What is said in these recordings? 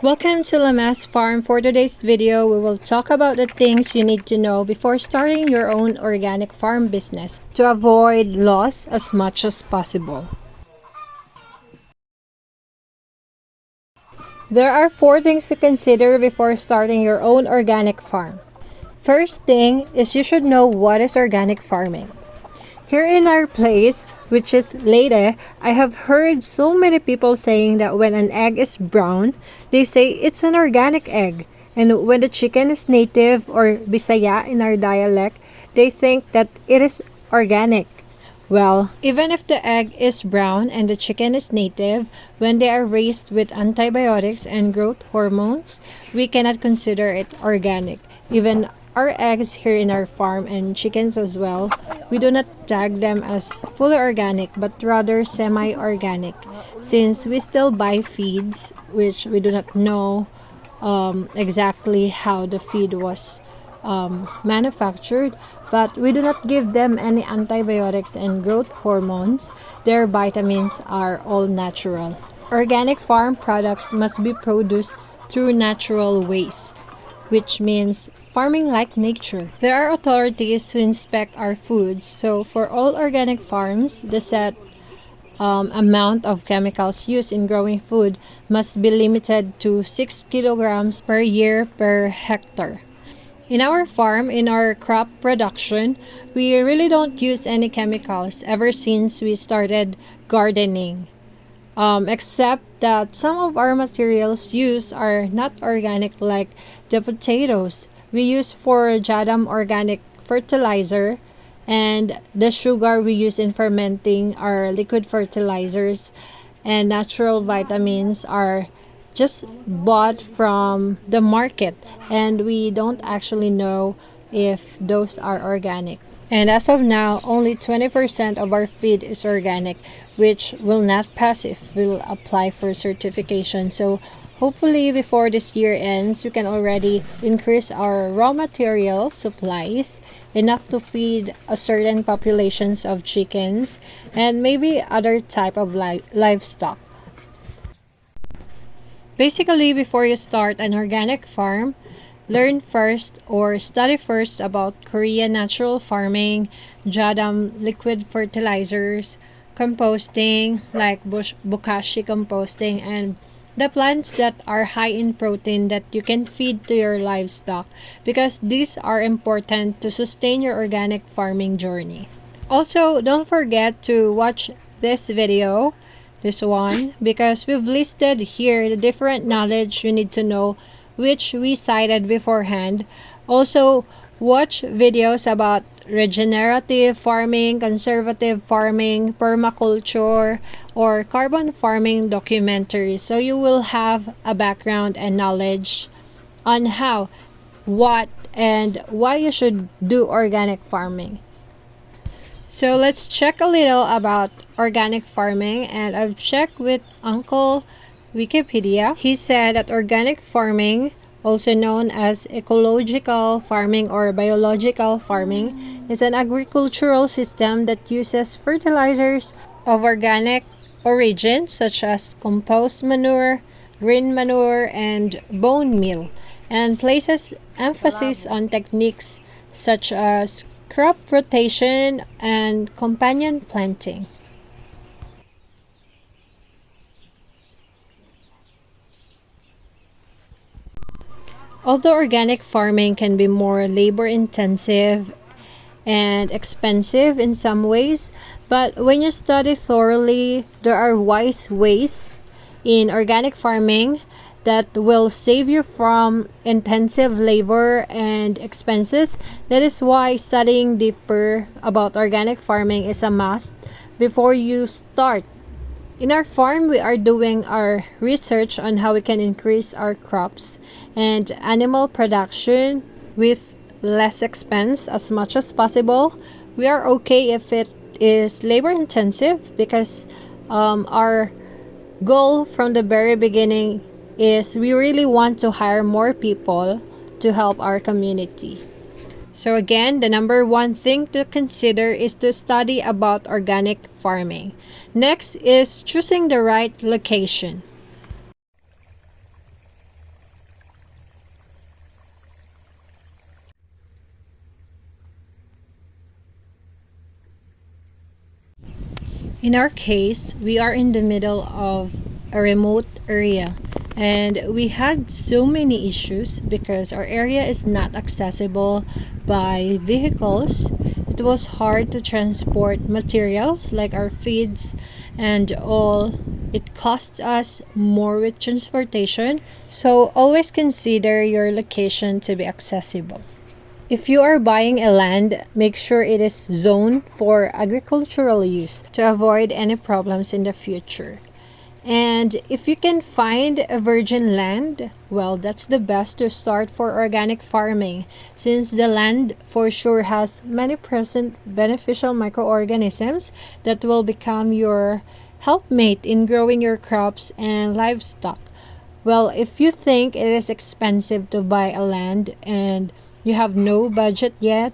Welcome to Lamas Farm. For today's video, we will talk about the things you need to know before starting your own organic farm business to avoid loss as much as possible. There are 4 things to consider before starting your own organic farm. First thing is you should know what is organic farming. Here in our place, which is Leyte, I have heard so many people saying that when an egg is brown, they say it's an organic egg. And when the chicken is native or Bisaya in our dialect, they think that it is organic. Well, even if the egg is brown and the chicken is native, when they are raised with antibiotics and growth hormones, we cannot consider it organic. Even our eggs here in our farm and chickens as well, we do not tag them as fully organic but rather semi-organic, since we still buy feeds which we do not know exactly how the feed was manufactured, but we do not give them any antibiotics and growth hormones. Their vitamins are all natural. Organic farm products must be produced through natural ways, which means farming like nature. There are authorities who inspect our foods, so for all organic farms, the set amount of chemicals used in growing food must be limited to 6 kilograms per year per hectare. In our farm, in our crop production, we really don't use any chemicals ever since we started gardening. Except that some of our materials used are not organic, like the potatoes we use for Jadam organic fertilizer, and the sugar we use in fermenting are liquid fertilizers, and natural vitamins are just bought from the market, and we don't actually know if those are organic. And as of now, only 20% of our feed is organic, which will not pass if we'll apply for certification. So hopefully before this year ends, we can already increase our raw material supplies enough to feed a certain populations of chickens and maybe other type of livestock. Basically, before you start an organic farm, learn first or study first about Korean natural farming, Jadam liquid fertilizers, composting like bokashi composting, and the plants that are high in protein that you can feed to your livestock, because these are important to sustain your organic farming journey. Also, don't forget to watch this video, this one, because we've listed here the different knowledge you need to know, which we cited beforehand. Also, watch videos about regenerative farming, conservative farming, permaculture, or carbon farming documentaries, so you will have a background and knowledge on how, what, and why you should do organic farming. So let's check a little about organic farming, and I've checked with Uncle Wikipedia. He said that organic farming, also known as ecological farming or biological farming, is an agricultural system that uses fertilizers of organic origin such as compost manure, green manure, and bone meal, and places emphasis on techniques such as crop rotation and companion planting. Although organic farming can be more labor intensive and expensive in some ways, but when you study thoroughly, there are wise ways in organic farming that will save you from intensive labor and expenses. That is why studying deeper about organic farming is a must before you start. In our farm, we are doing our research on how we can increase our crops and animal production with less expense as much as possible. We are okay if it is labor intensive, because our goal from the very beginning is we really want to hire more people to help our community. So again, the number one thing to consider is to study about organic farming. Next is choosing the right location. In our case, we are in the middle of a remote area and we had so many issues because our area is not accessible by vehicles. It was hard to transport materials like our feeds and all. It costs us more with transportation, so always consider your location to be accessible. If you are buying a land, make sure it is zoned for agricultural use to avoid any problems in the future. And if you can find a virgin land, well, that's the best to start for organic farming since the land for sure has many present beneficial microorganisms that will become your helpmate in growing your crops and livestock. Well, if you think it is expensive to buy a land and you have no budget yet,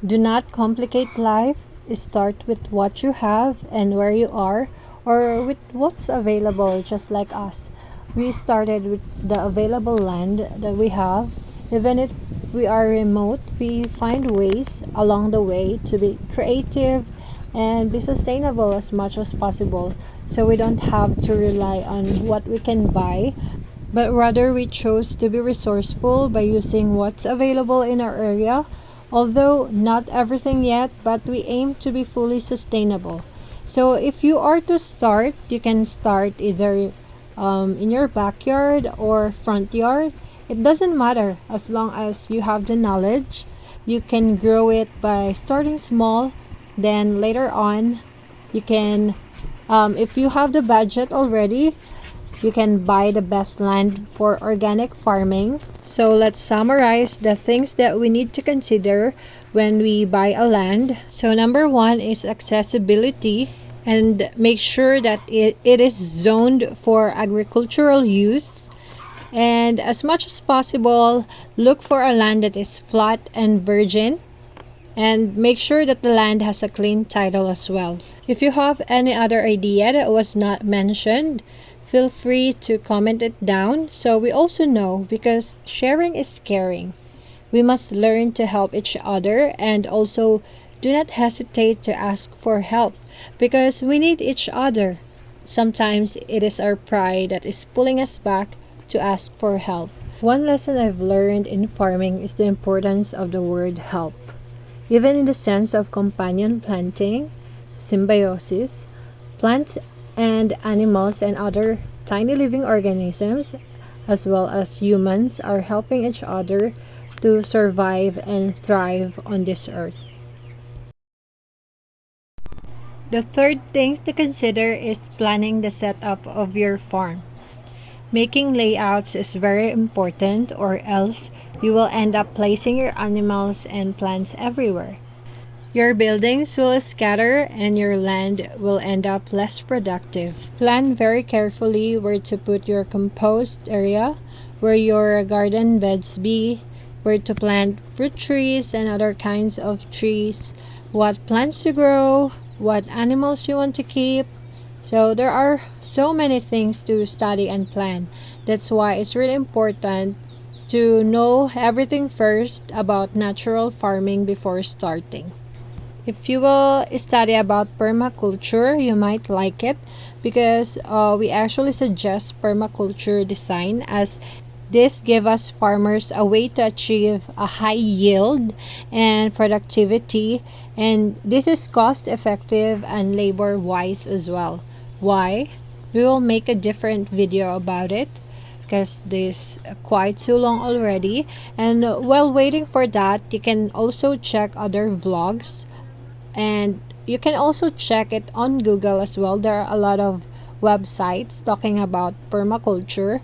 do not complicate life. Start with what you have and where you are, or with what's available, just like us. We started with the available land that we have. Even if we are remote, we find ways along the way to be creative and be sustainable as much as possible so we don't have to rely on what we can buy, but rather we chose to be resourceful by using what's available in our area, although not everything yet, but we aim to be fully sustainable. So if you are to start, you can start either in your backyard or front yard. It doesn't matter as long as you have the knowledge. You can grow it by starting small, then later on you can, if you have the budget already, you can buy the best land for organic farming. So let's summarize the things that we need to consider when we buy a land. So number one is accessibility, and make sure that it is zoned for agricultural use. And as much as possible, look for a land that is flat and virgin, and make sure that the land has a clean title as well. If you have any other idea that was not mentioned, feel free to comment it down so we also know, because sharing is caring. We must learn to help each other, and also do not hesitate to ask for help because we need each other. Sometimes it is our pride that is pulling us back to ask for help. One lesson I've learned in farming is the importance of the word help. Even in the sense of companion planting, symbiosis, plants and animals and other tiny living organisms, as well as humans, are helping each other to survive and thrive on this earth. The third thing to consider is planning the setup of your farm. Making layouts is very important, or else you will end up placing your animals and plants everywhere. Your buildings will scatter and your land will end up less productive. Plan very carefully where to put your compost area, where your garden beds be, where to plant fruit trees and other kinds of trees, what plants to grow, what animals you want to keep. So there are so many things to study and plan. That's why it's really important to know everything first about natural farming before starting. If you will study about permaculture, you might like it because we actually suggest permaculture design, as this gives us farmers a way to achieve a high yield and productivity, and this is cost effective and labor wise as well. Why? We will make a different video about it because this quite too long already, and while waiting for that, you can also check other vlogs, and you can also check it on Google as well. There are a lot of websites talking about permaculture.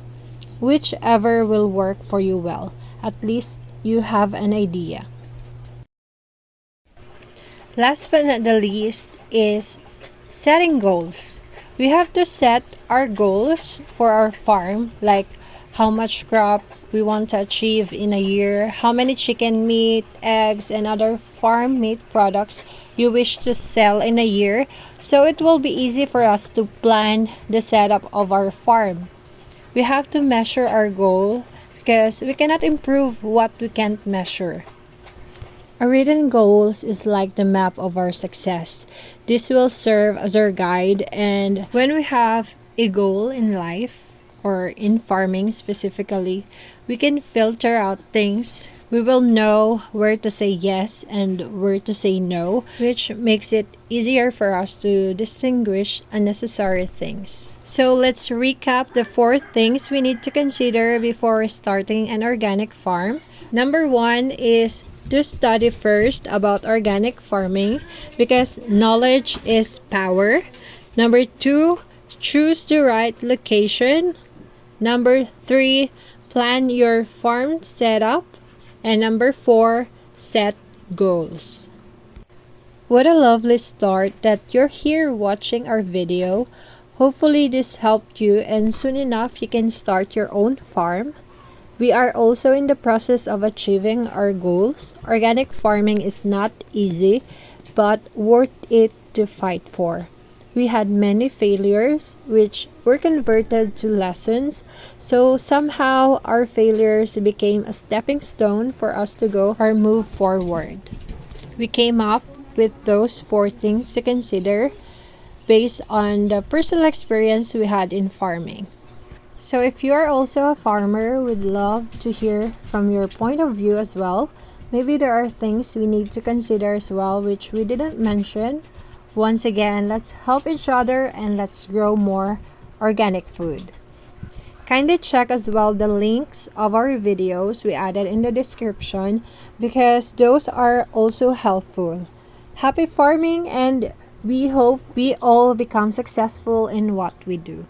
Whichever will work for you well, at least you have an idea. Last but not the least is setting goals. We have to set our goals for our farm, like how much crop we want to achieve in a year, how many chicken meat, eggs, and other farm meat products you wish to sell in a year, so it will be easy for us to plan the setup of our farm. We have to measure our goal because we cannot improve what we can't measure. Our written goals is like the map of our success. This will serve as our guide, and when we have a goal in life or in farming specifically, we can filter out things. We will know where to say yes and where to say no, which makes it easier for us to distinguish unnecessary things. So let's recap the 4 things we need to consider before starting an organic farm. Number 1 is to study first about organic farming because knowledge is power. Number 2, choose the right location. Number 3, plan your farm setup. And number 4, set goals. What a lovely start that you're here watching our video. Hopefully this helped you and soon enough you can start your own farm. We are also in the process of achieving our goals. Organic farming is not easy, but worth it to fight for. We had many failures, which were converted to lessons, so somehow our failures became a stepping stone for us to go or move forward. We came up with those 4 things to consider based on the personal experience we had in farming. So if you are also a farmer, we'd love to hear from your point of view as well. Maybe there are things we need to consider as well which we didn't mention. Once again, let's help each other and let's grow more organic food. Kindly check as well the links of our videos we added in the description because those are also helpful. Happy farming, and we hope we all become successful in what we do.